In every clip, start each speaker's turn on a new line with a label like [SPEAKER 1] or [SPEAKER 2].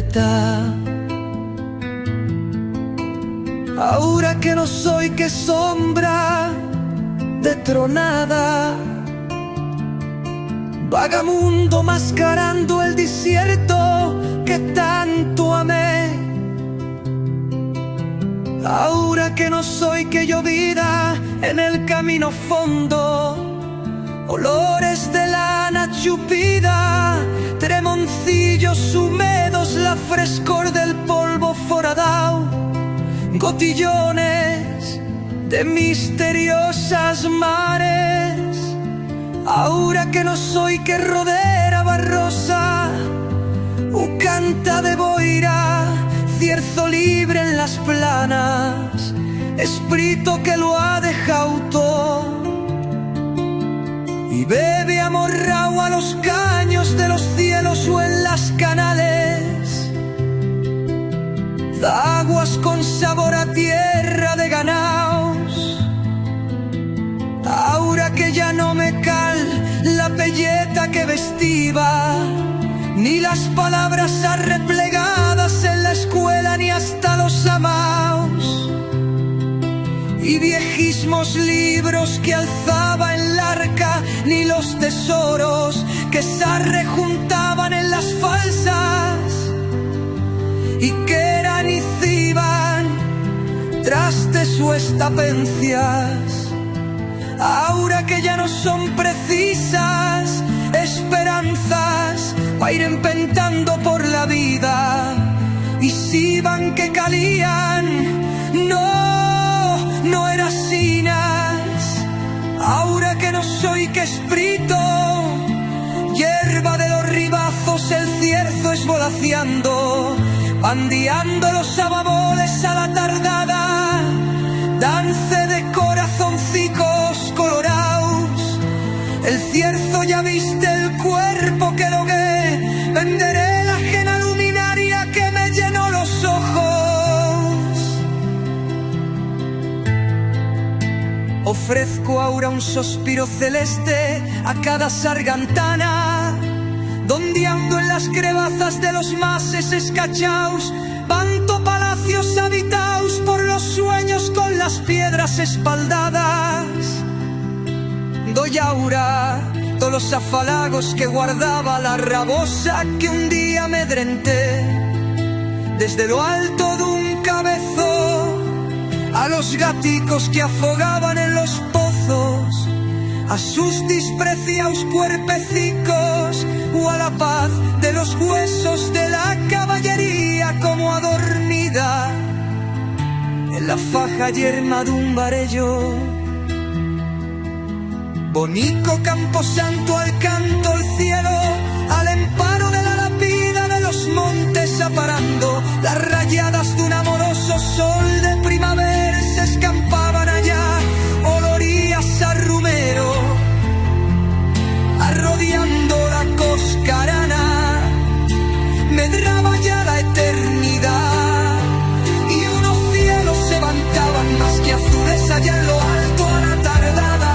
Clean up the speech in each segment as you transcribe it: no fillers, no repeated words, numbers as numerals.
[SPEAKER 1] libertad. Ahora que no soy que sombra de tronada, vagamundo mascarando el desierto que tanto amé. Ahora que no soy que llovida en el camino fondo, olores de lana chupida, tremoncillos húmedos, la frescor del polvo foradao, gotillones de misteriosas mares. Ahora que no soy que rodera barrosa, canta de boira, cierzo libre en las planas, espíritu que lo ha dejado todo y bebe amorrao a los caños de los cielos o en las canales, da aguas con sabor a tierra de ganaos. Ahora que ya no me cal la pelleta que vestiva, ni las palabras arreplegadas en la escuela, ni hasta los amaos y viejismos libros que alzaba en la arca, ni los tesoros que se rejuntaban en las falsas y que eran y ciban trastes o estapencias. Ahora que ya no son precisas esperanzas pa' ir empentando por la vida, y si van que calían, no era sinas. Ahora que no soy que esprito, hierba de los ribazos el cierzo esvolaciando, bandeando los ababoles a la tardada, dance de corazoncicos colorados. El cierzo ya viste el cuerpo que logué, venderé la ajena luminaria que me llenó los ojos. Ofrezco ahora un suspiro celeste a cada sargantana, donde ando en las crevazas de los mases escachaos, vanto palacios habitaos por los sueños con las piedras espaldadas. Doy ahora todos los afalagos que guardaba la rabosa que un día me drenté desde lo alto de un cabezo, a los gaticos que afogaban en los pozos, a sus despreciados cuerpecicos, o a la paz de los huesos de la caballería como adormida en la faja yerma de un varello. Bonico camposanto al canto el cielo, al emparo de la lapida de los montes aparando, las rayadas de un amoroso sol de primavera se escampaban allá, olorías a rumero, arrodeando la coscarana, medraba ya la eternidad, y unos cielos se levantaban más que azules allá en lo alto a la tardada.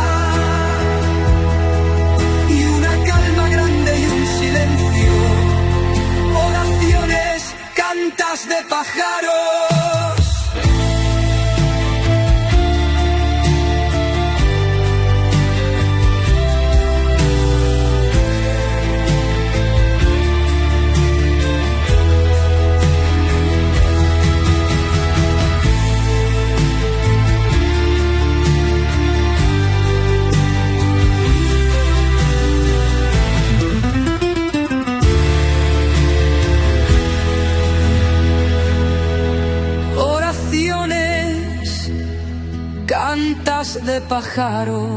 [SPEAKER 1] Cantas de pájaros. Cantas de pájaros.